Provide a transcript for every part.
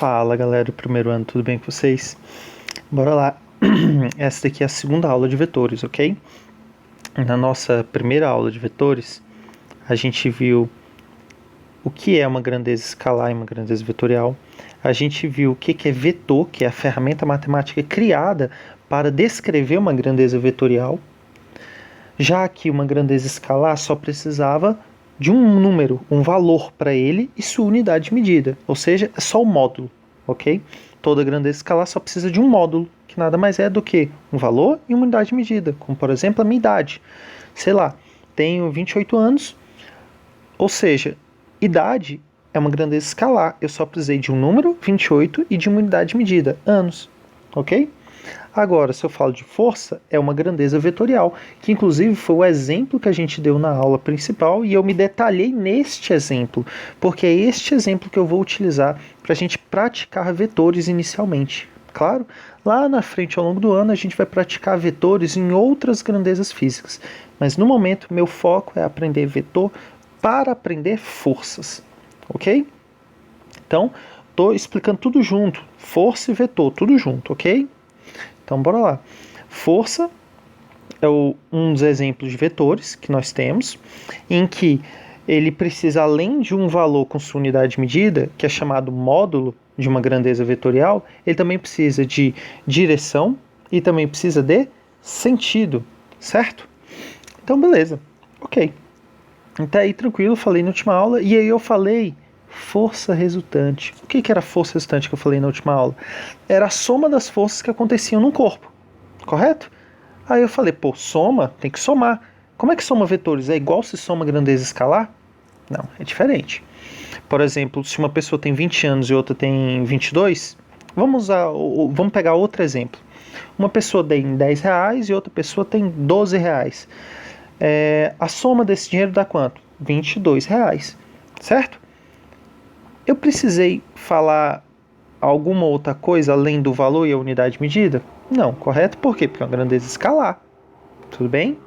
Fala galera do primeiro ano, tudo bem com vocês? Bora lá. Essa daqui é a segunda aula de vetores, ok? Na nossa primeira aula de vetores, a gente viu o que é uma grandeza escalar e uma grandeza vetorial. A gente viu o que é vetor, que é a ferramenta matemática criada para descrever uma grandeza vetorial. Já que uma grandeza escalar só precisava de um número, um valor para ele e sua unidade de medida, ou seja, é só o módulo, ok? Toda grandeza escalar só precisa de um módulo, que nada mais é do que um valor e uma unidade de medida, como por exemplo a minha idade. Sei lá, tenho 28 anos, ou seja, idade é uma grandeza escalar, eu só precisei de um número, 28, e de uma unidade de medida, anos, ok? Agora, se eu falo de força, é uma grandeza vetorial, que inclusive foi o exemplo que a gente deu na aula principal e eu me detalhei neste exemplo, porque é este exemplo que eu vou utilizar para a gente praticar vetores inicialmente. Claro, lá na frente, ao longo do ano, a gente vai praticar vetores em outras grandezas físicas, mas no momento, meu foco é aprender vetor para aprender forças, ok? Então, estou explicando tudo junto, força e vetor, tudo junto, ok? Então, bora lá. Força é um dos exemplos de vetores que nós temos, em que ele precisa, além de um valor com sua unidade de medida, que é chamado módulo de uma grandeza vetorial, ele também precisa de direção e também precisa de sentido, certo? Então, beleza. Ok. Até aí, tranquilo, falei na última aula, e aí eu falei força resultante. O que era força resultante que eu falei na última aula? Era a soma das forças que aconteciam no corpo, correto? Aí eu falei, pô, soma, tem que somar. Como é que soma vetores? É igual se soma grandeza escalar? Não, é diferente. Por exemplo, se uma pessoa tem 20 anos e outra tem 22, vamos pegar outro exemplo. Uma pessoa tem 10 reais e outra pessoa tem 12 reais. A soma desse dinheiro dá quanto? 22 reais, certo? Eu precisei falar alguma outra coisa além do valor e a unidade de medida? Não, correto? Por quê? Porque é uma grandeza escalar. Tudo bem?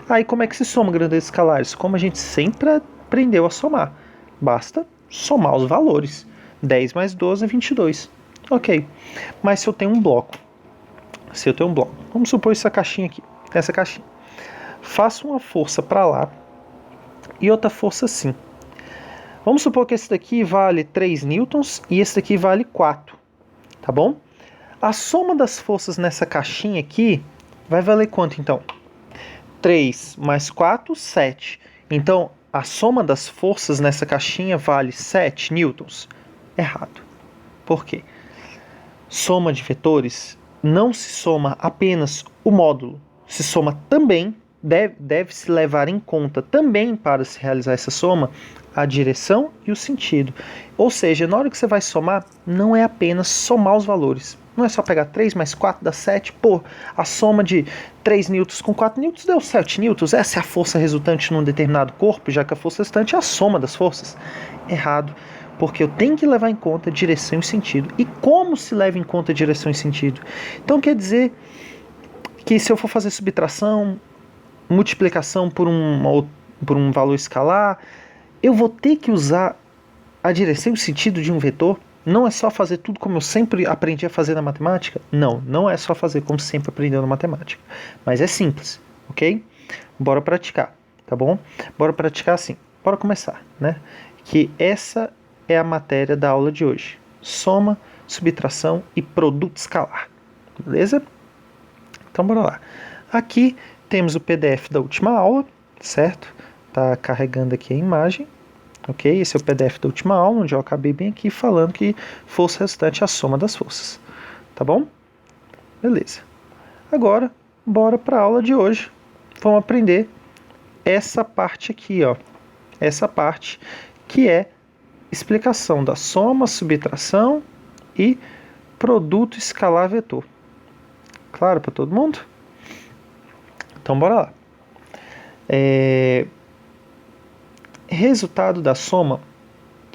Aí como é que se soma grandezas escalares? Como a gente sempre aprendeu a somar. Basta somar os valores. 10 mais 12 é 22. Ok. Mas se eu tenho um bloco. Vamos supor essa caixinha aqui. Essa caixinha. Faço uma força para lá e outra força assim. Vamos supor que esse daqui vale 3 newtons e esse daqui vale 4, tá bom? A soma das forças nessa caixinha aqui vai valer quanto então? 3 mais 4, 7. Então, a soma das forças nessa caixinha vale 7 newtons. Errado. Por quê? Soma de vetores não se soma apenas o módulo, se soma também, deve-se levar em conta também para se realizar essa soma, a direção e o sentido. Ou seja, na hora que você vai somar, não é apenas somar os valores. Não é só pegar 3 mais 4 dá 7. Pô, a soma de 3 newtons com 4 newtons deu 7 newtons. Essa é a força resultante num determinado corpo, já que a força resultante é a soma das forças. Errado. Porque eu tenho que levar em conta direção e sentido. E como se leva em conta direção e sentido? Então quer dizer que se eu for fazer subtração, multiplicação por um valor escalar, eu vou ter que usar a direção e o sentido de um vetor? Não é só fazer tudo como eu sempre aprendi a fazer na matemática? Não, não é só fazer como sempre aprendeu na matemática. Mas é simples, ok? Bora praticar, tá bom? Bora praticar assim. Bora começar, né? Que essa é a matéria da aula de hoje. Soma, subtração e produto escalar. Beleza? Então bora lá. Aqui temos o PDF da última aula, certo? Tá carregando aqui a imagem, ok? Esse é o PDF da última aula, onde eu acabei bem aqui falando que força resultante é a soma das forças, tá bom? Beleza. Agora, bora para a aula de hoje. Vamos aprender essa parte aqui, ó. Essa parte que é explicação da soma, subtração e produto escalar vetor. Claro para todo mundo? Então, bora lá. Resultado da soma...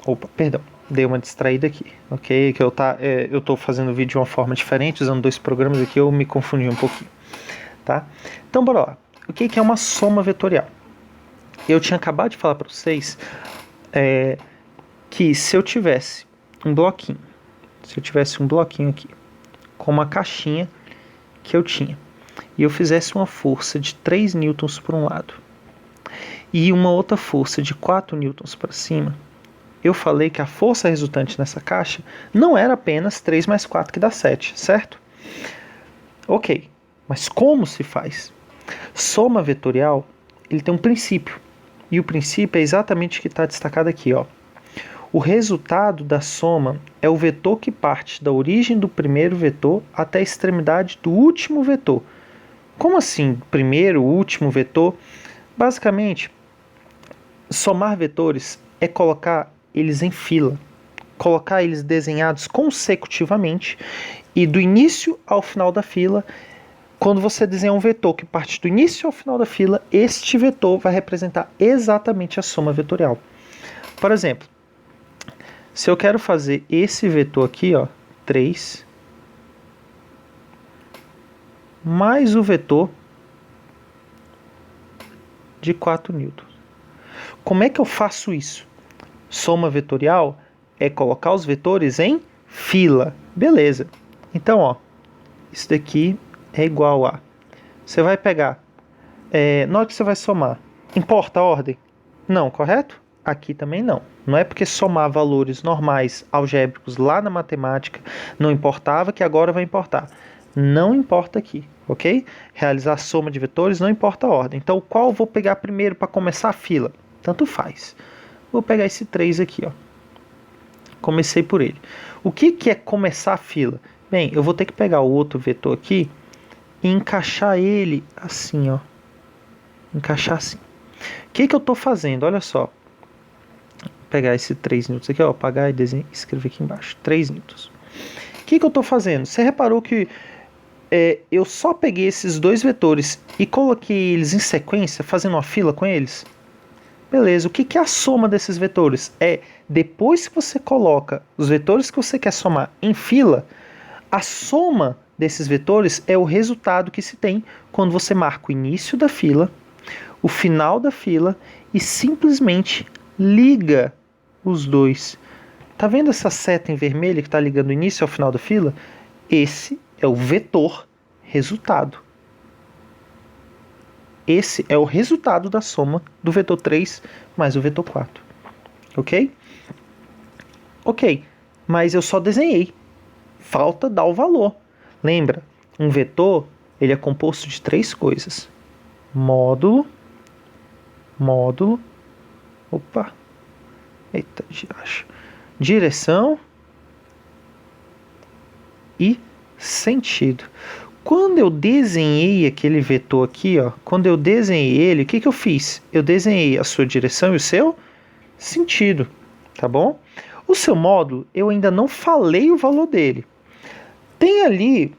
Opa, perdão, dei uma distraída aqui, ok? Que eu estou fazendo o vídeo de uma forma diferente, usando 2 programas aqui, eu me confundi um pouquinho, tá? Então, bora lá. O que é uma soma vetorial? Eu tinha acabado de falar para vocês que se eu tivesse um bloquinho se eu tivesse um bloquinho aqui, com uma caixinha que eu tinha, e eu fizesse uma força de 3 newtons por um lado, e uma outra força de 4 newtons para cima, eu falei que a força resultante nessa caixa não era apenas 3 mais 4 que dá 7, certo? Ok, mas como se faz? Soma vetorial, ele tem um princípio, e o princípio é exatamente o que está destacado aqui, ó. O resultado da soma é o vetor que parte da origem do primeiro vetor até a extremidade do último vetor. Como assim, primeiro, último vetor? Basicamente, somar vetores é colocar eles em fila, colocar eles desenhados consecutivamente e do início ao final da fila. Quando você desenha um vetor que parte do início ao final da fila, este vetor vai representar exatamente a soma vetorial. Por exemplo, se eu quero fazer esse vetor aqui, ó, 3, mais o vetor de 4 newtons. Como é que eu faço isso? Soma vetorial é colocar os vetores em fila. Beleza. Então, ó, isso daqui é igual a... Você vai pegar... na hora que você vai somar, importa a ordem? Não, correto? Aqui também não. Não é porque somar valores normais algébricos lá na matemática não importava que agora vai importar. Não importa aqui, ok? Realizar a soma de vetores não importa a ordem. Então, qual eu vou pegar primeiro para começar a fila? Tanto faz. Vou pegar esse 3 aqui, ó. Comecei por ele. O que é começar a fila? Bem, eu vou ter que pegar o outro vetor aqui e encaixar ele assim, ó. Encaixar assim. O que eu estou fazendo? Olha só. Vou pegar esse 3 newtons aqui, ó. Apagar e escrever aqui embaixo. 3 newtons. O que eu estou fazendo? Você reparou que eu só peguei esses dois vetores e coloquei eles em sequência, fazendo uma fila com eles? Beleza, o que é a soma desses vetores? Depois que você coloca os vetores que você quer somar em fila, a soma desses vetores é o resultado que se tem quando você marca o início da fila, o final da fila e simplesmente liga os dois. Tá vendo essa seta em vermelho que está ligando o início ao final da fila? Esse é o vetor resultado. Esse é o resultado da soma do vetor 3 mais o vetor 4. Ok? Ok, mas eu só desenhei. Falta dar o valor. Lembra, um vetor ele é composto de 3 coisas. Módulo. Opa. Eita, acho. Direção e sentido. Quando eu desenhei aquele vetor aqui, ó, quando eu desenhei ele, o que eu fiz? Eu desenhei a sua direção e o seu sentido, tá bom? O seu módulo, eu ainda não falei o valor dele. Tem ali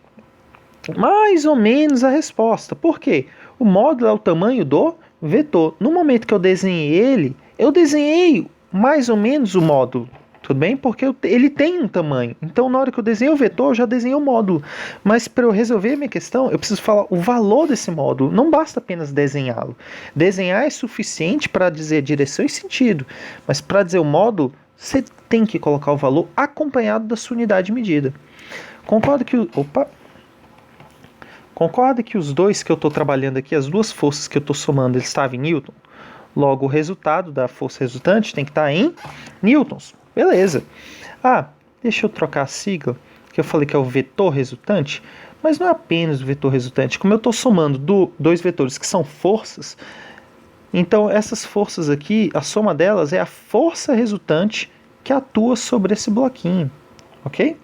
mais ou menos a resposta. Por quê? O módulo é o tamanho do vetor. No momento que eu desenhei ele, eu desenhei mais ou menos o módulo. Tudo bem? Porque ele tem um tamanho. Então, na hora que eu desenhei o vetor, eu já desenhei o módulo. Mas para eu resolver a minha questão, eu preciso falar o valor desse módulo. Não basta apenas desenhá-lo. Desenhar é suficiente para dizer direção e sentido. Mas para dizer o módulo, você tem que colocar o valor acompanhado da sua unidade de medida. Concorda que os dois que eu estou trabalhando aqui, as duas forças que eu estou somando, eles estavam em Newton? Logo, o resultado da força resultante tem que estar em newtons. Beleza. Deixa eu trocar a sigla, que eu falei que é o vetor resultante, mas não é apenas o vetor resultante. Como eu estou somando dois vetores que são forças, então essas forças aqui, a soma delas é a força resultante que atua sobre esse bloquinho. Ok?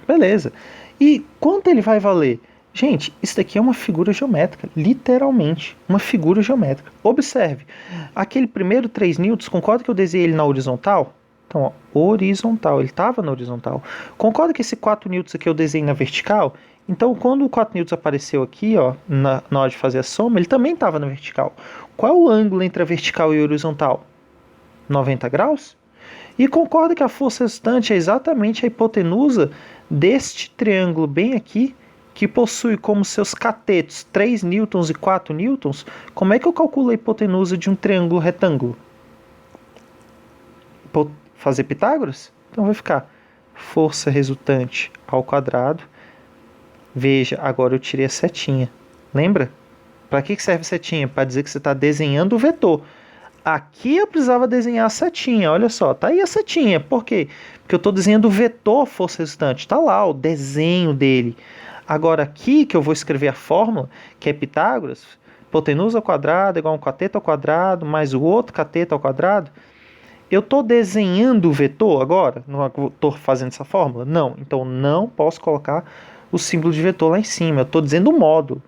Beleza. E quanto ele vai valer? Gente, isso daqui é uma figura geométrica, literalmente, uma figura geométrica. Observe, aquele primeiro 3 newtons, concorda que eu desenhei ele na horizontal? Então, ó, horizontal, ele estava na horizontal. Concorda que esse 4 newtons aqui eu desenhei na vertical? Então, quando o 4 newtons apareceu aqui, ó, na hora de fazer a soma, ele também estava na vertical. Qual é o ângulo entre a vertical e a horizontal? 90 graus? E concorda que a força resultante é exatamente a hipotenusa deste triângulo bem aqui, que possui como seus catetos 3 newtons e 4 newtons? Como é que eu calculo a hipotenusa de um triângulo retângulo? Fazer Pitágoras? Então vai ficar força resultante ao quadrado. Veja, agora eu tirei a setinha. Lembra? Para que serve a setinha? Para dizer que você está desenhando o vetor. Aqui eu precisava desenhar a setinha, olha só, tá aí a setinha. Por quê? Porque eu estou desenhando o vetor força resultante. Está lá o desenho dele. Agora aqui que eu vou escrever a fórmula, que é Pitágoras, hipotenusa ao quadrado é igual a um cateto ao quadrado, mais o outro cateto ao quadrado. Eu estou desenhando o vetor agora? Não estou fazendo essa fórmula? Não. Então não posso colocar o símbolo de vetor lá em cima. Eu estou dizendo o módulo.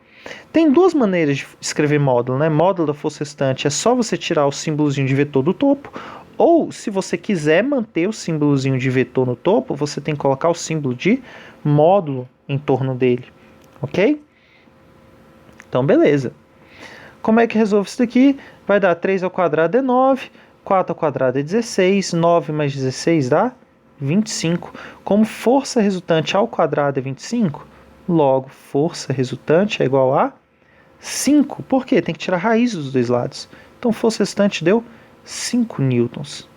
Tem duas maneiras de escrever módulo, né? Módulo da força restante é só você tirar o símbolozinho de vetor do topo, ou se você quiser manter o símbolozinho de vetor no topo, você tem que colocar o símbolo de módulo em torno dele, ok? Então, beleza. Como é que resolve isso daqui? Vai dar 3 ao quadrado é 9, 4 ao quadrado é 16, 9 mais 16 dá 25. Como força resultante ao quadrado é 25, logo, força resultante é igual a 5. Por quê? Tem que tirar a raiz dos dois lados. Então, força resultante deu 5 newtons.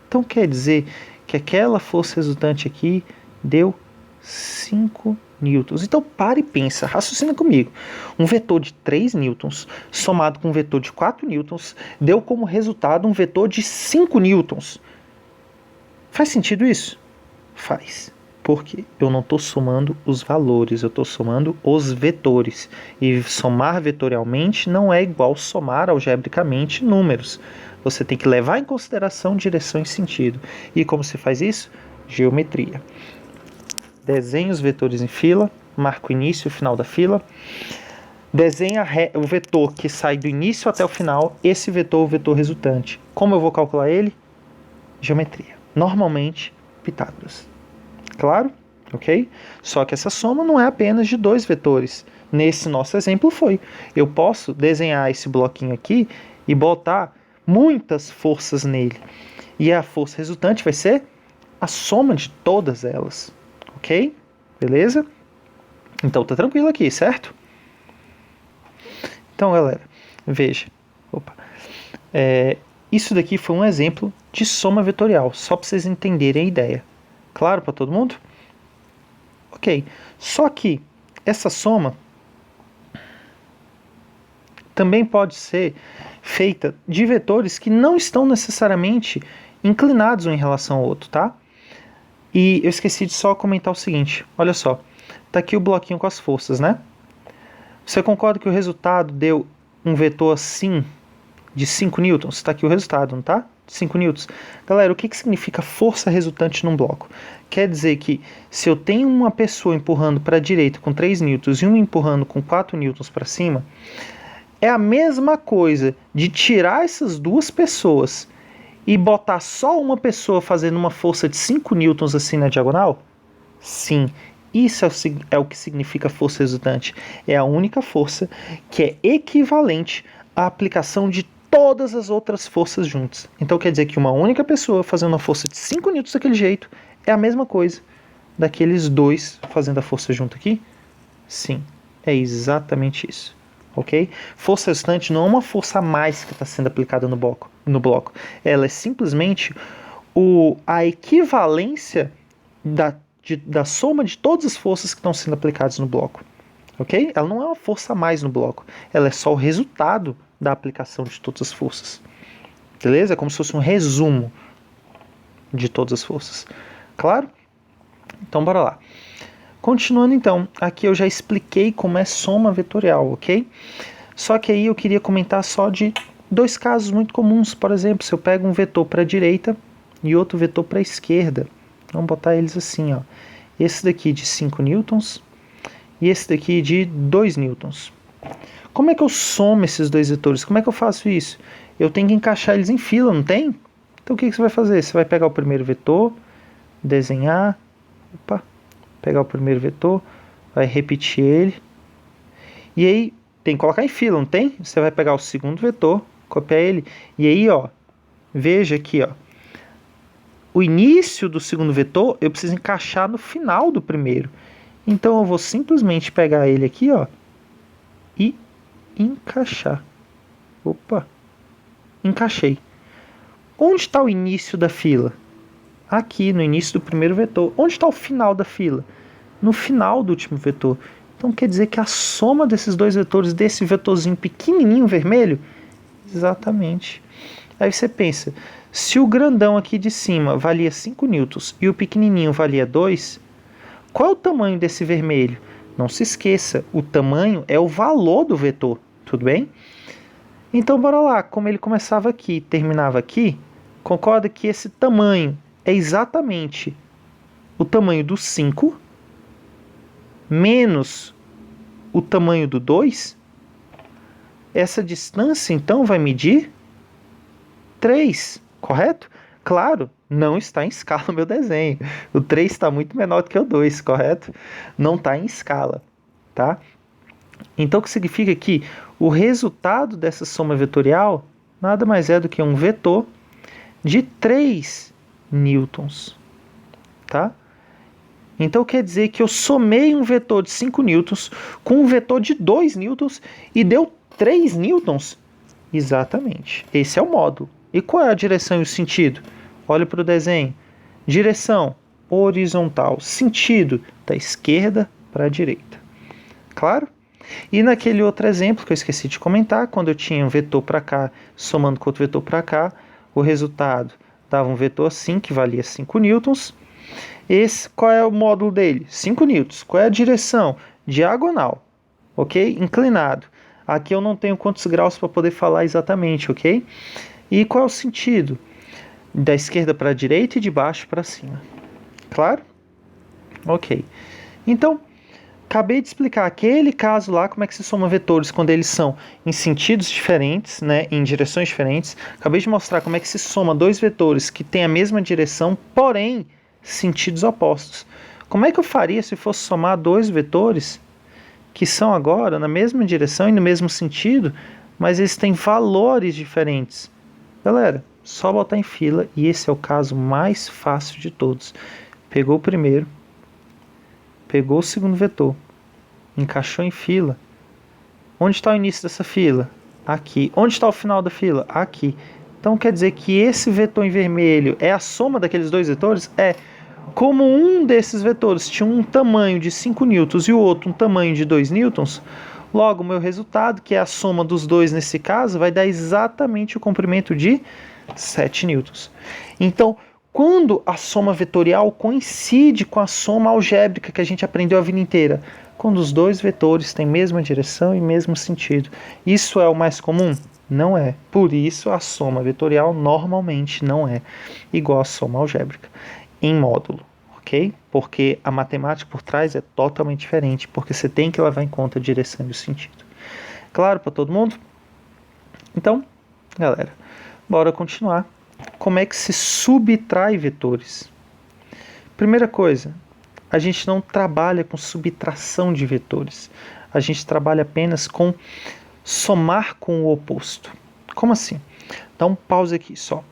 Então, quer dizer que aquela força resultante aqui deu 5 newtons. Então, para e pensa, raciocina comigo. Um vetor de 3 newtons somado com um vetor de 4 newtons deu como resultado um vetor de 5 newtons. Faz sentido isso? Faz. Porque eu não estou somando os valores, eu estou somando os vetores. E somar vetorialmente não é igual somar algebricamente números. Você tem que levar em consideração direção e sentido. E como se faz isso? Geometria. Desenhe os vetores em fila, marca o início e o final da fila. Desenha o vetor que sai do início até o final, esse vetor é o vetor resultante. Como eu vou calcular ele? Geometria. Normalmente, Pitágoras. Claro? Ok? Só que essa soma não é apenas de dois vetores. Nesse nosso exemplo foi. Eu posso desenhar esse bloquinho aqui e botar muitas forças nele. E a força resultante vai ser a soma de todas elas. Ok? Beleza? Então tá tranquilo aqui, certo? Então, galera, veja. Isso daqui foi um exemplo de soma vetorial, só para vocês entenderem a ideia. Claro para todo mundo? Ok. Só que essa soma também pode ser feita de vetores que não estão necessariamente inclinados um em relação ao outro, tá? E eu esqueci de só comentar o seguinte, olha só, tá aqui o bloquinho com as forças, né? Você concorda que o resultado deu um vetor assim de 5 newtons? Está aqui o resultado, não tá? 5 newtons. Galera, o que significa força resultante num bloco? Quer dizer que se eu tenho uma pessoa empurrando para a direita com 3 newtons e uma empurrando com 4 newtons para cima, é a mesma coisa de tirar essas duas pessoas e botar só uma pessoa fazendo uma força de 5 newtons assim na diagonal? Sim, isso é o que significa força resultante. É a única força que é equivalente à aplicação de todas as outras forças juntas. Então quer dizer que uma única pessoa fazendo uma força de 5 newtons daquele jeito é a mesma coisa daqueles dois fazendo a força junto aqui? Sim, é exatamente isso. Ok? Força resultante não é uma força a mais que está sendo aplicada no bloco. Ela é simplesmente a equivalência da soma de todas as forças que estão sendo aplicadas no bloco. Ok? Ela não é uma força a mais no bloco. Ela é só o resultado da aplicação de todas as forças. Beleza? É como se fosse um resumo de todas as forças. Claro? Então, bora lá. Continuando então, aqui eu já expliquei como é soma vetorial, ok? Só que aí eu queria comentar só de dois casos muito comuns. Por exemplo, se eu pego um vetor para a direita e outro vetor para a esquerda. Vamos botar eles assim, ó. Esse daqui de 5 newtons e esse daqui de 2 newtons. Como é que eu somo esses dois vetores? Como é que eu faço isso? Eu tenho que encaixar eles em fila, não tem? Então o que você vai fazer? Você vai pegar o primeiro vetor, desenhar, pegar o primeiro vetor, vai repetir ele, e aí tem que colocar em fila, não tem? Você vai pegar o segundo vetor, copiar ele, e aí, ó, veja aqui, ó, o início do segundo vetor eu preciso encaixar no final do primeiro. Então eu vou simplesmente pegar ele aqui, ó, e encaixar. Encaixei. Onde está o início da fila? aqui no início do primeiro vetor. Onde está o final da fila? No final do último vetor. Então quer dizer que a soma desses dois vetores, desse vetorzinho pequenininho vermelho, exatamente. Aí você pensa, se o grandão aqui de cima valia 5 newtons e o pequenininho valia 2, qual é o tamanho desse vermelho? Não se esqueça, o tamanho é o valor do vetor, tudo bem? Então bora lá, como ele começava aqui e terminava aqui, concorda que esse tamanho é exatamente o tamanho do 5 menos o tamanho do 2? Essa distância, então, vai medir 3, correto? Claro, não está em escala o meu desenho. O 3 está muito menor do que o 2, correto? Não está em escala, tá? Então, o que significa que o resultado dessa soma vetorial nada mais é do que um vetor de 3 newtons, tá? Então, quer dizer que eu somei um vetor de 5 newtons com um vetor de 2 newtons e deu 3 newtons? Exatamente. Esse é o módulo. E qual é a direção e o sentido? Olha para o desenho. Direção horizontal. Sentido da esquerda para a direita. Claro? E naquele outro exemplo que eu esqueci de comentar, quando eu tinha um vetor para cá somando com outro vetor para cá, o resultado dava um vetor assim, que valia 5 newtons. Qual é o módulo dele? 5 newtons. Qual é a direção? Diagonal. Ok? Inclinado. Aqui eu não tenho quantos graus para poder falar exatamente, ok? E qual é o sentido? Da esquerda para a direita e de baixo para cima. Claro? Ok. Então, acabei de explicar aquele caso lá, como é que se soma vetores quando eles são em sentidos diferentes, né, em direções diferentes. Acabei de mostrar como é que se soma dois vetores que têm a mesma direção, porém, sentidos opostos. Como é que eu faria se fosse somar dois vetores que são agora na mesma direção e no mesmo sentido, mas eles têm valores diferentes? Galera, só botar em fila, e esse é o caso mais fácil de todos. Pegou o primeiro, pegou o segundo vetor, encaixou em fila. Onde está o início dessa fila? Aqui. Onde está o final da fila? Aqui. Então quer dizer que esse vetor em vermelho é a soma daqueles dois vetores? É. Como um desses vetores tinha um tamanho de 5 newtons e o outro um tamanho de 2 newtons, logo o meu resultado, que é a soma dos dois nesse caso, vai dar exatamente o comprimento de 7 newtons. Então, quando a soma vetorial coincide com a soma algébrica que a gente aprendeu a vida inteira, quando os dois vetores têm mesma direção e mesmo sentido. Isso é o mais comum? Não é. Por isso a soma vetorial normalmente não é igual à soma algébrica em módulo, ok? Porque a matemática por trás é totalmente diferente, porque você tem que levar em conta a direção e o sentido. Claro para todo mundo? Então, galera, bora continuar. Como é que se subtrai vetores? Primeira coisa, a gente não trabalha com subtração de vetores. A gente trabalha apenas com somar com o oposto. Como assim? Dá um pause aqui só.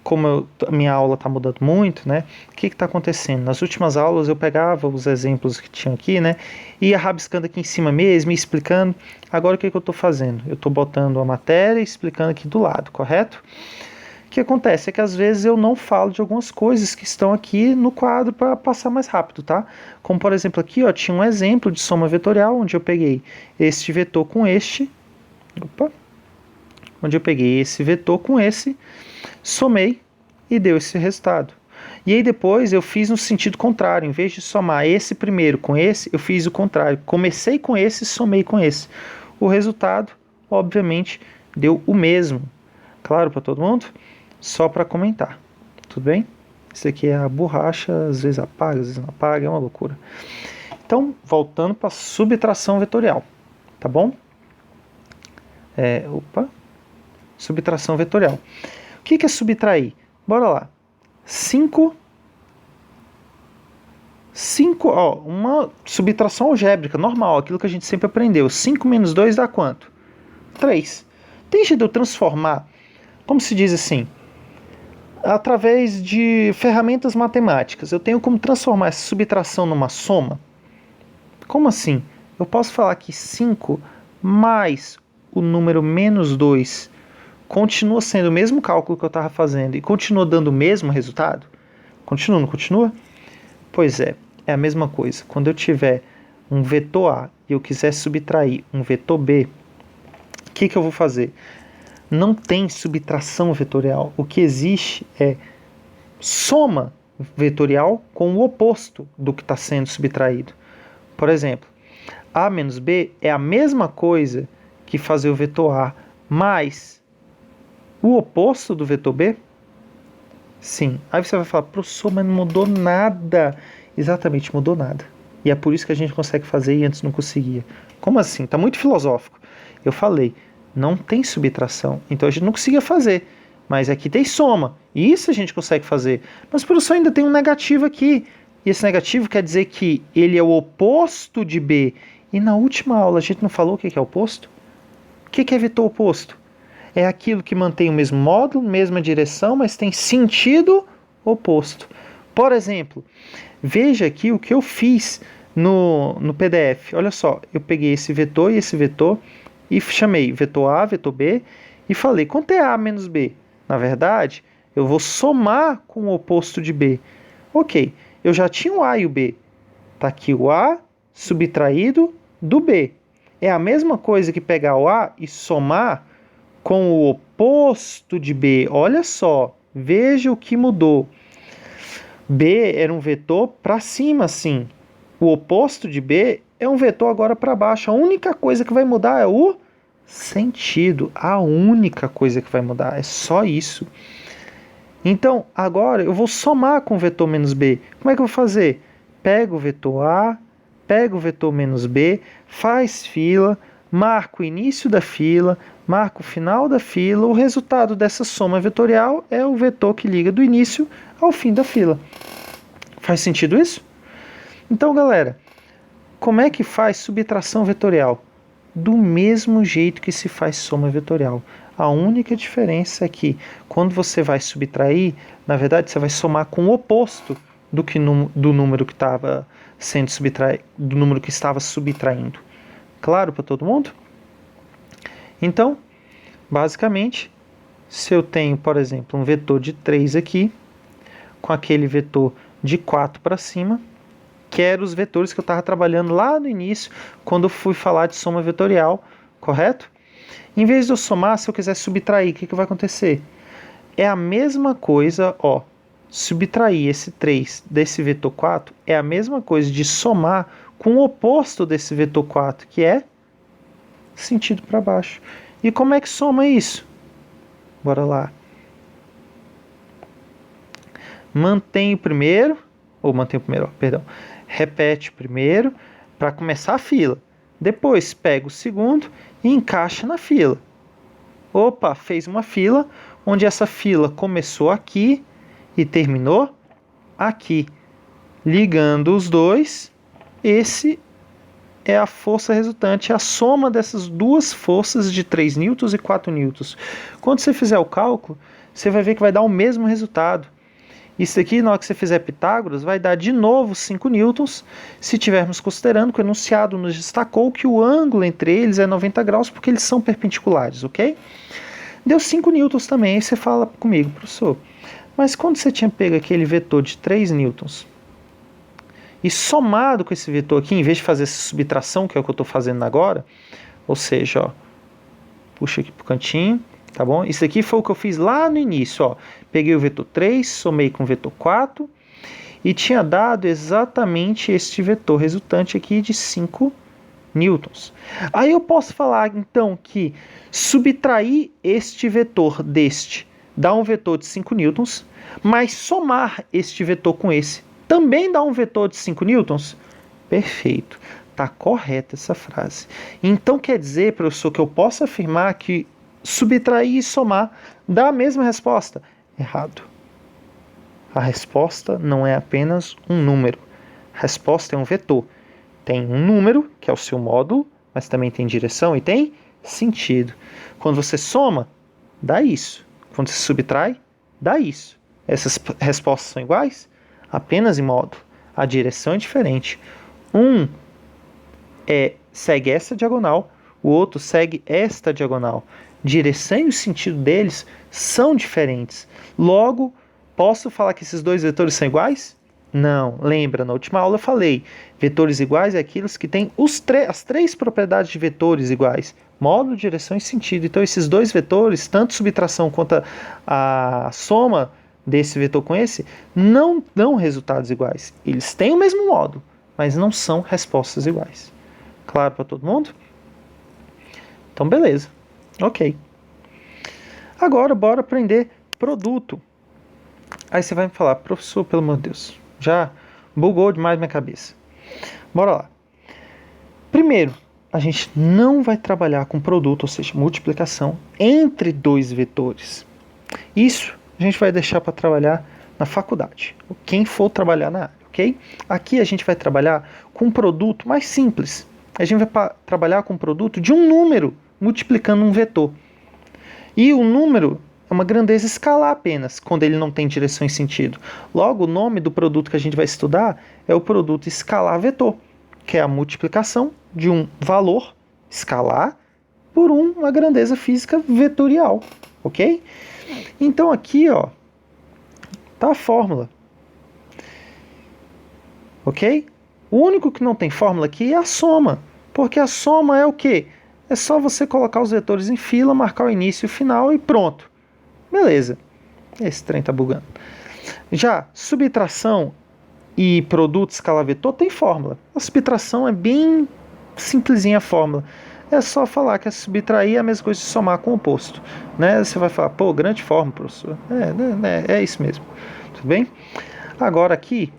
Como a minha aula está mudando muito, né? O que está acontecendo? Nas últimas aulas eu pegava os exemplos que tinham aqui, né? Ia rabiscando aqui em cima mesmo, e explicando. Agora o que eu estou fazendo? Eu estou botando a matéria e explicando aqui do lado, correto? O que acontece é que às vezes eu não falo de algumas coisas que estão aqui no quadro para passar mais rápido, tá? Como por exemplo aqui, ó, tinha um exemplo de soma vetorial, onde eu peguei este vetor com este, onde eu peguei esse vetor com esse, somei e deu esse resultado. E aí depois eu fiz no sentido contrário, em vez de somar esse primeiro com esse, eu fiz o contrário. Comecei com esse, somei com esse. O resultado, obviamente, deu o mesmo. Claro para todo mundo? Só para comentar. Tudo bem? Isso aqui é a borracha, às vezes apaga, às vezes não apaga, é uma loucura. Então, voltando para a subtração vetorial, tá bom? Subtração vetorial. O que é subtrair? Bora lá. 5, uma subtração algébrica, normal, aquilo que a gente sempre aprendeu. 5 menos 2 dá quanto? 3. Tem jeito de eu transformar, como se diz assim, através de ferramentas matemáticas, eu tenho como transformar essa subtração numa soma? Como assim? Eu posso falar que 5 mais o número menos 2 continua sendo o mesmo cálculo que eu estava fazendo e continua dando o mesmo resultado? Continua, não continua? Pois é a mesma coisa. Quando eu tiver um vetor A e eu quiser subtrair um vetor B, o que eu vou fazer? Não tem subtração vetorial. O que existe é soma vetorial com o oposto do que está sendo subtraído. Por exemplo, A menos B é a mesma coisa que fazer o vetor A mais o oposto do vetor B? Sim. Aí você vai falar, professor, mas não mudou nada. Exatamente, mudou nada. E é por isso que a gente consegue fazer e antes não conseguia. Como assim? Está muito filosófico. Eu falei, não tem subtração. Então a gente não conseguia fazer. Mas aqui tem soma. E isso a gente consegue fazer. Mas, professor, ainda tem um negativo aqui. E esse negativo quer dizer que ele é o oposto de B. E na última aula a gente não falou o que é oposto? O que é vetor oposto? É aquilo que mantém o mesmo módulo, mesma direção, mas tem sentido oposto. Por exemplo, veja aqui o que eu fiz no PDF. Olha só, eu peguei esse vetor e esse vetor e chamei vetor A, vetor B e falei, quanto é A menos B? Na verdade, eu vou somar com o oposto de B. Ok, eu já tinha o A e o B. Está aqui o A subtraído do B. É a mesma coisa que pegar o A e somar com o oposto de B. Olha só, veja o que mudou. B era um vetor para cima, sim. O oposto de B é um vetor agora para baixo. A única coisa que vai mudar é o sentido. A única coisa que vai mudar é só isso. Então, agora eu vou somar com o vetor menos B. Como é que eu vou fazer? Pego o vetor A, pego o vetor menos B, faz fila, marco o início da fila, marco o final da fila. O resultado dessa soma vetorial é o vetor que liga do início ao fim da fila. Faz sentido isso? Então, galera, como é que faz subtração vetorial? Do mesmo jeito que se faz soma vetorial. A única diferença é que quando você vai subtrair, na verdade você vai somar com o oposto do número que estava sendo subtraído, do número que estava subtraindo. Claro para todo mundo? Então, basicamente, se eu tenho, por exemplo, um vetor de 3 aqui, com aquele vetor de 4 para cima, que eram os vetores que eu estava trabalhando lá no início, quando eu fui falar de soma vetorial, correto? Em vez de eu somar, se eu quiser subtrair, o que vai acontecer? É a mesma coisa, ó, subtrair esse 3 desse vetor 4 é a mesma coisa de somar com o oposto desse vetor 4, que é sentido para baixo. E como é que soma isso? Bora lá. Mantém o primeiro, repete o primeiro para começar a fila. Depois pega o segundo e encaixa na fila. Opa, fez uma fila, onde essa fila começou aqui e terminou aqui. Ligando os dois, esse é a força resultante, a soma dessas duas forças de 3 newtons e 4 newtons. Quando você fizer o cálculo, você vai ver que vai dar o mesmo resultado. Isso aqui, na hora que você fizer Pitágoras, vai dar de novo 5 newtons, se tivermos considerando que o enunciado nos destacou que o ângulo entre eles é 90 graus, porque eles são perpendiculares, ok? Deu 5 newtons também, aí você fala comigo, professor, mas quando você tinha pego aquele vetor de 3 newtons, e somado com esse vetor aqui, em vez de fazer essa subtração, que é o que eu estou fazendo agora, ou seja, ó, puxa aqui para o cantinho, tá bom? Isso aqui foi o que eu fiz lá no início, ó. Peguei o vetor 3, somei com o vetor 4 e tinha dado exatamente este vetor resultante aqui de 5 newtons. Aí eu posso falar, então, que subtrair este vetor deste dá um vetor de 5 newtons, mas somar este vetor com esse também dá um vetor de 5 newtons? Perfeito. Está correta essa frase. Então quer dizer, professor, que eu posso afirmar que subtrair e somar dá a mesma resposta? Errado. A resposta não é apenas um número. A resposta é um vetor. Tem um número, que é o seu módulo, mas também tem direção e tem sentido. Quando você soma, dá isso. Quando você subtrai, dá isso. Essas respostas são iguais? Apenas em módulo. A direção é diferente. Um segue essa diagonal, o outro segue esta diagonal. Direção e o sentido deles são diferentes. Logo, Posso falar que esses dois vetores são iguais? Não. Lembra, na última aula eu falei, vetores iguais é aqueles que têm as três propriedades de vetores iguais. Módulo, direção e sentido. Então esses dois vetores, tanto subtração quanto a soma desse vetor com esse, não dão resultados iguais. Eles têm o mesmo módulo, mas não são respostas iguais. Claro para todo mundo? Então beleza. Ok. Agora bora aprender produto. Aí você vai me falar, professor, pelo amor de Deus, já bugou demais minha cabeça. Bora lá. Primeiro, a gente não vai trabalhar com produto, ou seja, multiplicação entre dois vetores. Isso a gente vai deixar para trabalhar na faculdade, quem for trabalhar na área, ok? Aqui a gente vai trabalhar com um produto mais simples. A gente vai trabalhar com um produto de um número multiplicando um vetor. E o número é uma grandeza escalar apenas, quando ele não tem direção e sentido. Logo, o nome do produto que a gente vai estudar é o produto escalar-vetor, que é a multiplicação de um valor escalar por uma grandeza física vetorial, ok? Então aqui, ó, tá a fórmula, ok? O único que não tem fórmula aqui é a soma, porque a soma é o quê? É só você colocar os vetores em fila, marcar o início e o final e pronto. Beleza. Esse trem tá bugando. Já subtração e produto escalar-vetor tem fórmula. A subtração é bem simplesinha a fórmula. É só falar que é subtrair é a mesma coisa de somar com o oposto. Né? Você vai falar, pô, grande fórmula, professor. É isso mesmo. Tudo bem? Agora aqui,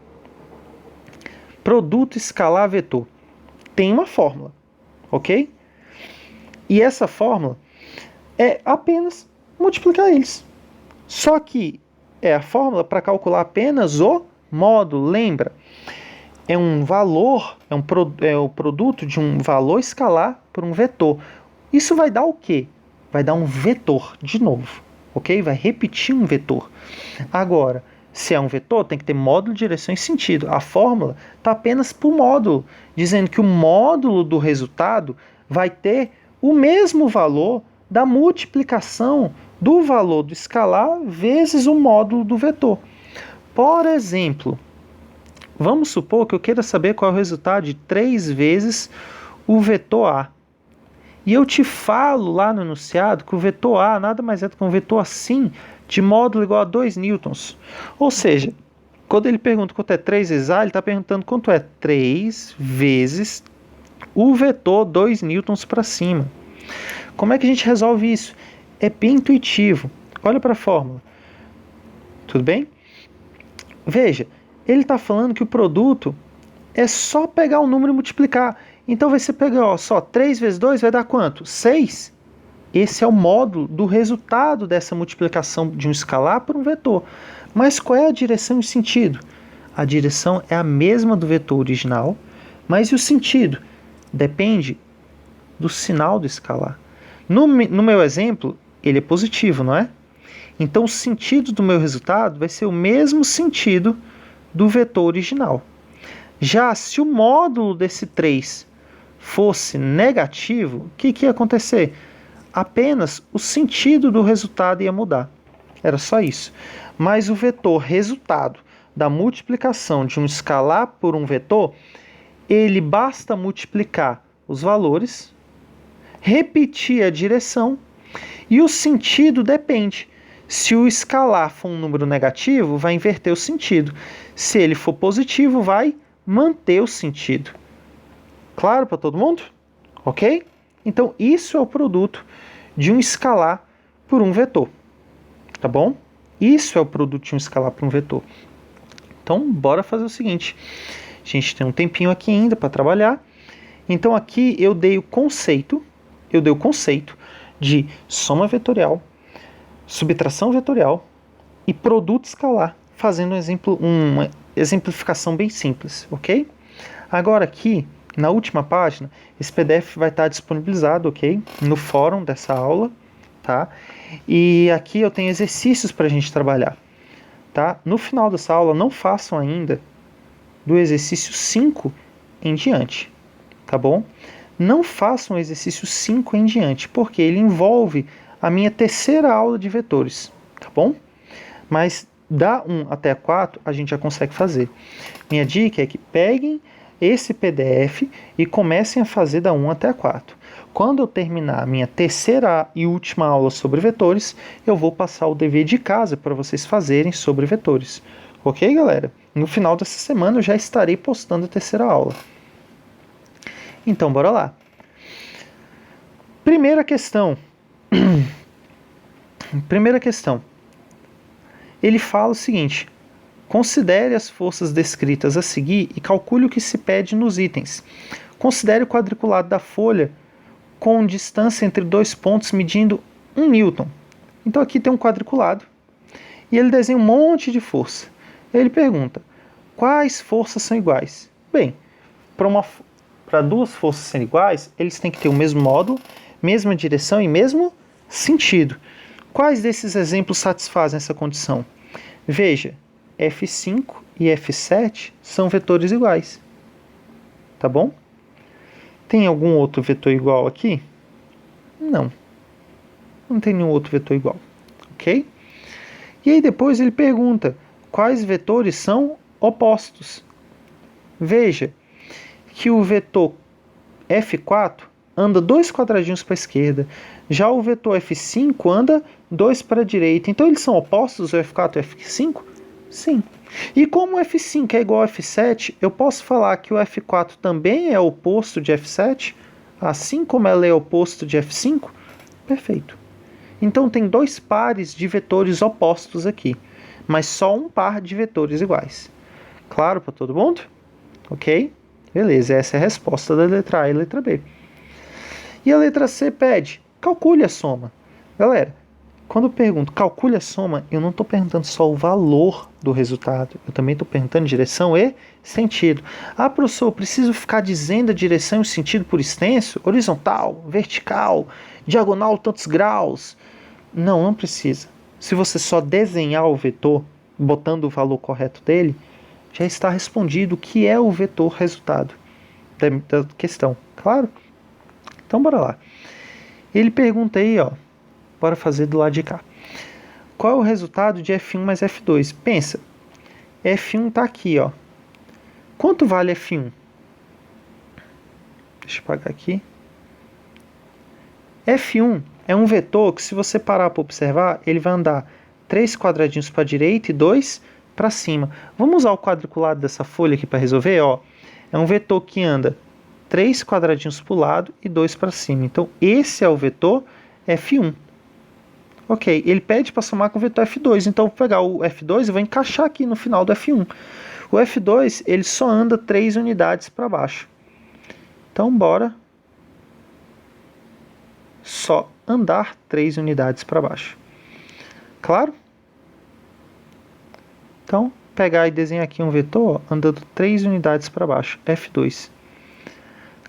produto escalar-vetor. Tem uma fórmula, ok? E essa fórmula é apenas multiplicar eles. Só que é a fórmula para calcular apenas o módulo. Lembra? É um valor, é o produto de um valor escalar por um vetor. Isso vai dar o quê? Vai dar um vetor de novo, ok? Vai repetir um vetor. Agora, se é um vetor, tem que ter módulo, direção e sentido. A fórmula está apenas para o módulo, dizendo que o módulo do resultado vai ter o mesmo valor da multiplicação do valor do escalar vezes o módulo do vetor. Por exemplo, vamos supor que eu queira saber qual é o resultado de 3 vezes o vetor A. E eu te falo lá no enunciado que o vetor A nada mais é do que um vetor assim, de módulo igual a 2 newtons. Ou seja, quando ele pergunta quanto é 3 vezes A, ele está perguntando quanto é 3 vezes o vetor 2 newtons para cima. Como é que a gente resolve isso? É bem intuitivo. Olha para a fórmula. Tudo bem? Veja, ele está falando que o produto é só pegar o número e multiplicar. Então você pega só 3 vezes 2 vai dar quanto? 6. Esse é o módulo do resultado dessa multiplicação de um escalar por um vetor. Mas qual é a direção e o sentido? A direção é a mesma do vetor original, mas e o sentido? Depende do sinal do escalar. No meu exemplo, ele é positivo, não é? Então o sentido do meu resultado vai ser o mesmo sentido do vetor original. Já se o módulo desse 3 fosse negativo, o que ia acontecer? Apenas o sentido do resultado ia mudar. Era só isso. Mas o vetor resultado da multiplicação de um escalar por um vetor, ele basta multiplicar os valores, repetir a direção e o sentido depende. Se o escalar for um número negativo, vai inverter o sentido. Se ele for positivo, vai manter o sentido. Claro para todo mundo? Ok? Então, isso é o produto de um escalar por um vetor. Tá bom? Isso é o produto de um escalar por um vetor. Então, bora fazer o seguinte. A gente tem um tempinho aqui ainda para trabalhar. Então, aqui eu dei o conceito de soma vetorial, subtração vetorial e produto escalar, fazendo uma exemplificação bem simples, ok? Agora aqui, na última página, esse PDF vai estar disponibilizado, ok? No fórum dessa aula, tá? E aqui eu tenho exercícios para a gente trabalhar, tá? No final dessa aula, não façam ainda do exercício 5 em diante, tá bom? Não façam o exercício 5 em diante, porque ele envolve a minha terceira aula de vetores, tá bom? Mas da 1 até a 4, a gente já consegue fazer. Minha dica é que peguem esse PDF e comecem a fazer da 1 até a 4. Quando eu terminar a minha terceira e última aula sobre vetores, eu vou passar o dever de casa para vocês fazerem sobre vetores. Ok, galera? No final dessa semana eu já estarei postando a terceira aula. Então, bora lá. Primeira questão. Ele fala o seguinte: considere as forças descritas a seguir e calcule o que se pede nos itens. Considere o quadriculado da folha com distância entre dois pontos medindo 1 newton. Então aqui tem um quadriculado e ele desenha um monte de força. Ele pergunta: quais forças são iguais? Bem, para duas forças serem iguais, eles têm que ter o mesmo módulo, mesma direção e mesmo sentido. Quais desses exemplos satisfazem essa condição? Veja, F5 e F7 são vetores iguais. Tá bom? Tem algum outro vetor igual aqui? Não. Não tem nenhum outro vetor igual. Ok? E aí depois ele pergunta: quais vetores são opostos? Veja que o vetor F4 anda 2 quadradinhos para a esquerda. Já o vetor F5 anda 2 para a direita. Então eles são opostos, o F4 e o F5? Sim. E como o F5 é igual ao F7, eu posso falar que o F4 também é oposto de F7, assim como ela é oposto de F5? Perfeito. Então tem dois pares de vetores opostos aqui, mas só um par de vetores iguais. Claro para todo mundo? Ok? Beleza, essa é a resposta da letra A e letra B. E a letra C pede: calcule a soma. Galera, quando eu pergunto calcule a soma, eu não estou perguntando só o valor do resultado, eu também estou perguntando direção e sentido. Ah, professor, eu preciso ficar dizendo a direção e o sentido por extenso? Horizontal, vertical, diagonal tantos graus? Não, não precisa. Se você só desenhar o vetor, botando o valor correto dele, já está respondido o que é o vetor resultado da questão. Claro? Então, bora lá. Ele pergunta aí, ó, bora fazer do lado de cá. Qual é o resultado de F1 mais F2? Pensa, F1 está aqui, ó. Quanto vale F1? Deixa eu apagar aqui. F1 é um vetor que, se você parar para observar, ele vai andar 3 quadradinhos para a direita e 2 para cima. Vamos usar o quadriculado dessa folha aqui para resolver, ó. É um vetor que anda 3 quadradinhos para o lado e 2 para cima. Então, esse é o vetor F1. Ok, ele pede para somar com o vetor F2. Então, eu vou pegar o F2 e vou encaixar aqui no final do F1. O F2, ele só anda 3 unidades para baixo. Então, bora só andar 3 unidades para baixo. Claro? Então, pegar e desenhar aqui um vetor andando 3 unidades para baixo, F2.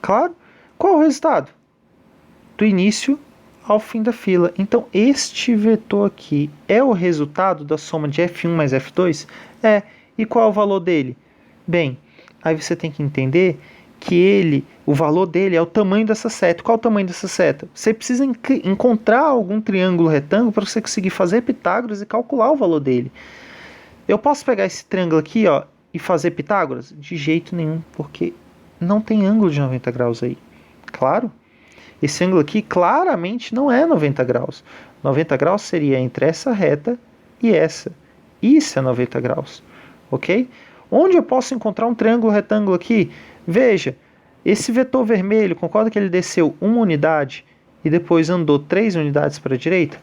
Claro? Qual é o resultado? Do início ao fim da fila. Então, este vetor aqui é o resultado da soma de F1 mais F2? É. E qual é o valor dele? Bem, aí você tem que entender que o valor dele é o tamanho dessa seta. Qual é o tamanho dessa seta? Você precisa encontrar algum triângulo retângulo para você conseguir fazer Pitágoras e calcular o valor dele. Eu posso pegar esse triângulo aqui, ó, e fazer Pitágoras? De jeito nenhum, porque não tem ângulo de 90 graus aí. Claro? Esse ângulo aqui claramente não é 90 graus. 90 graus seria entre essa reta e essa. Isso é 90 graus. Ok? Onde eu posso encontrar um triângulo retângulo aqui? Veja, esse vetor vermelho, concorda que ele desceu 1 unidade e depois andou 3 unidades para a direita?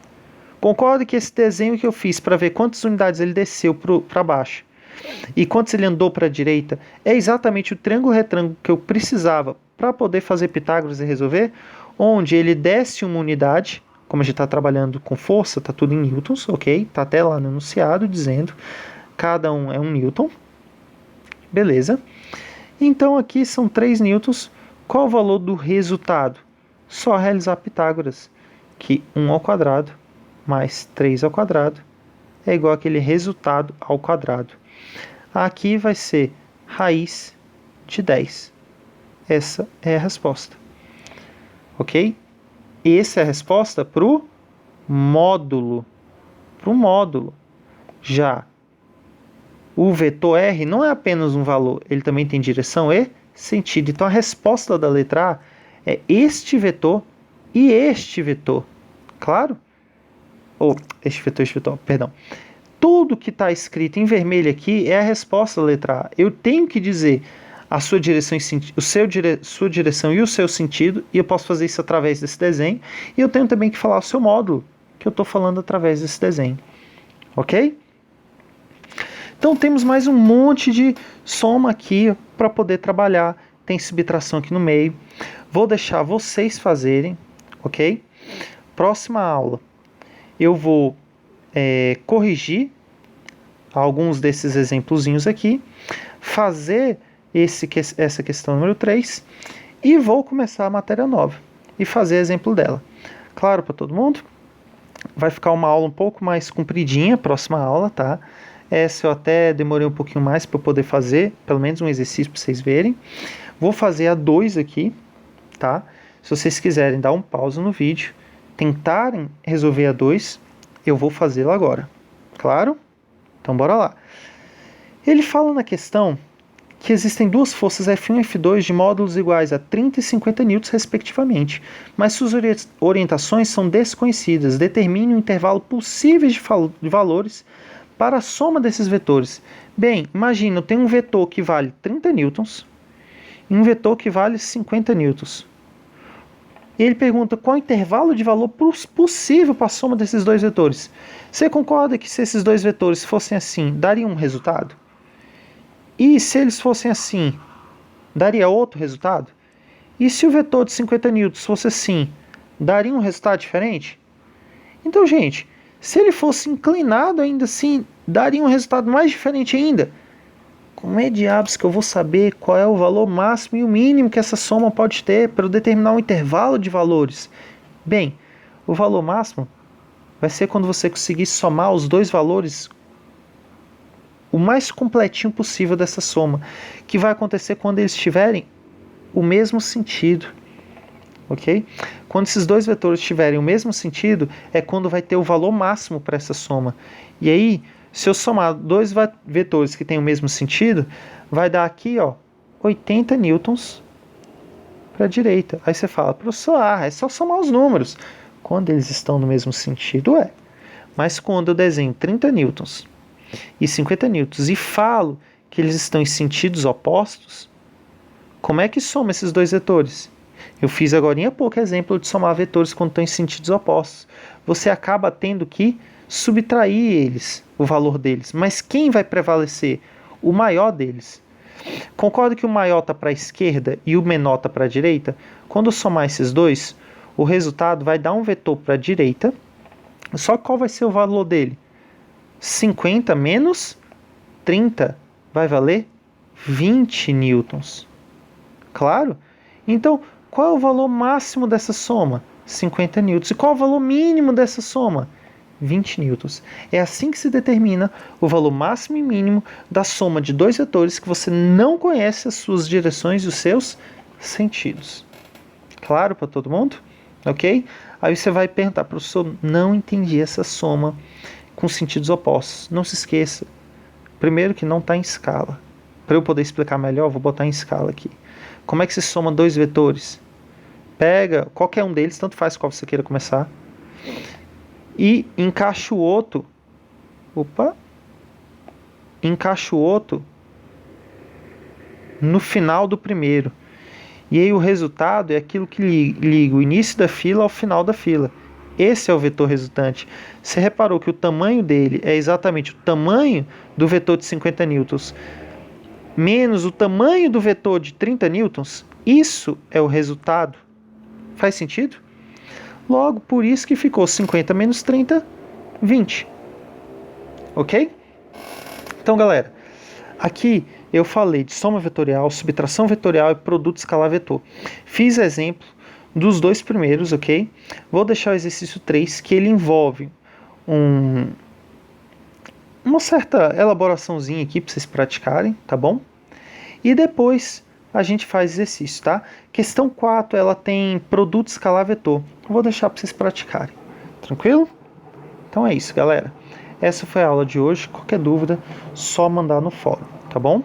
Concorda que esse desenho que eu fiz para ver quantas unidades ele desceu para baixo e quantos ele andou para a direita é exatamente o triângulo retângulo que eu precisava para poder fazer Pitágoras e resolver? Onde ele desce 1 unidade, como a gente está trabalhando com força, está tudo em newtons, ok? Está até lá no enunciado dizendo cada um é 1 newton. Beleza. Então aqui são 3 newtons. Qual o valor do resultado? Só realizar Pitágoras, que 1 ao quadrado mais 3 ao quadrado é igual àquele resultado ao quadrado. Aqui vai ser raiz de 10. Essa é a resposta. Ok? Essa é a resposta para o módulo. Já o vetor R não é apenas um valor, ele também tem direção e sentido. Então a resposta da letra A é este vetor e este vetor, claro? Ou este vetor, perdão. Tudo que está escrito em vermelho aqui é a resposta da letra A. Eu tenho que dizer a sua direção e sua direção e o seu sentido, e eu posso fazer isso através desse desenho, e eu tenho também que falar o seu módulo, que eu estou falando através desse desenho. Ok? Então temos mais um monte de soma aqui para poder trabalhar. Tem subtração aqui no meio. Vou deixar vocês fazerem, ok? Próxima aula eu vou corrigir alguns desses exemplozinhos aqui, fazer essa questão número 3 e vou começar a matéria nova e fazer exemplo dela. Claro para todo mundo? Vai ficar uma aula um pouco mais compridinha, próxima aula, tá? Essa eu até demorei um pouquinho mais para poder fazer, pelo menos um exercício para vocês verem. Vou fazer a 2 aqui, tá? Se vocês quiserem dar um pause no vídeo, tentarem resolver a 2, eu vou fazê-la agora. Claro? Então bora lá. Ele fala na questão que existem duas forças F1 e F2 de módulos iguais a 30 e 50 newtons respectivamente, mas suas orientações são desconhecidas. Determine o intervalo possível de valores para a soma desses vetores. Bem, imagina, eu tenho um vetor que vale 30 newtons e um vetor que vale 50 newtons. E ele pergunta qual o intervalo de valor possível para a soma desses dois vetores. Você concorda que se esses dois vetores fossem assim, daria um resultado? E se eles fossem assim, daria outro resultado? E se o vetor de 50 newtons fosse assim, daria um resultado diferente? Então, gente, se ele fosse inclinado ainda assim, daria um resultado mais diferente ainda? Como é diabos que eu vou saber qual é o valor máximo e o mínimo que essa soma pode ter para eu determinar um intervalo de valores? Bem, o valor máximo vai ser quando você conseguir somar os dois valores o mais completinho possível dessa soma, que vai acontecer quando eles tiverem o mesmo sentido, ok? Quando esses dois vetores tiverem o mesmo sentido, é quando vai ter o valor máximo para essa soma. E aí, se eu somar dois vetores que têm o mesmo sentido, vai dar aqui, ó, 80 newtons para a direita. Aí você fala, professor, é só somar os números. Quando eles estão no mesmo sentido, é. Mas quando eu desenho 30 newtons e 50 newtons e falo que eles estão em sentidos opostos, como é que soma esses dois vetores? Eu fiz agora há pouco exemplo de somar vetores quando estão em sentidos opostos. Você acaba tendo que subtrair eles, o valor deles. Mas quem vai prevalecer? O maior deles. Concordo que o maior está para a esquerda e o menor está para a direita? Quando eu somar esses dois, o resultado vai dar um vetor para a direita. Só que qual vai ser o valor dele? 50 menos 30 vai valer 20 newtons. Claro? Então, qual é o valor máximo dessa soma? 50 newtons. E qual é o valor mínimo dessa soma? 20 newtons. É assim que se determina o valor máximo e mínimo da soma de dois vetores que você não conhece as suas direções e os seus sentidos. Claro para todo mundo? Ok? Aí você vai perguntar, professor, não entendi essa soma com sentidos opostos. Não se esqueça, primeiro que não está em escala. Para eu poder explicar melhor, eu vou botar em escala aqui. Como é que se soma dois vetores? Pega qualquer um deles, tanto faz qual você queira começar, e encaixa o outro. Encaixa o outro no final do primeiro. E aí o resultado é aquilo que liga o início da fila ao final da fila. Esse é o vetor resultante. Você reparou que o tamanho dele é exatamente o tamanho do vetor de 50 newtons menos o tamanho do vetor de 30 newtons? Isso é o resultado. Faz sentido? Logo, por isso que ficou 50 menos 30, 20. Ok? Então, galera, aqui eu falei de soma vetorial, subtração vetorial e produto escalar vetor. Fiz exemplo dos dois primeiros, ok? Vou deixar o exercício 3, que ele envolve uma certa elaboraçãozinha aqui para vocês praticarem, tá bom? E depois a gente faz exercício, tá? Questão 4, ela tem produto escalar vetor. Vou deixar para vocês praticarem. Tranquilo? Então é isso, galera. Essa foi a aula de hoje. Qualquer dúvida, só mandar no fórum, tá bom?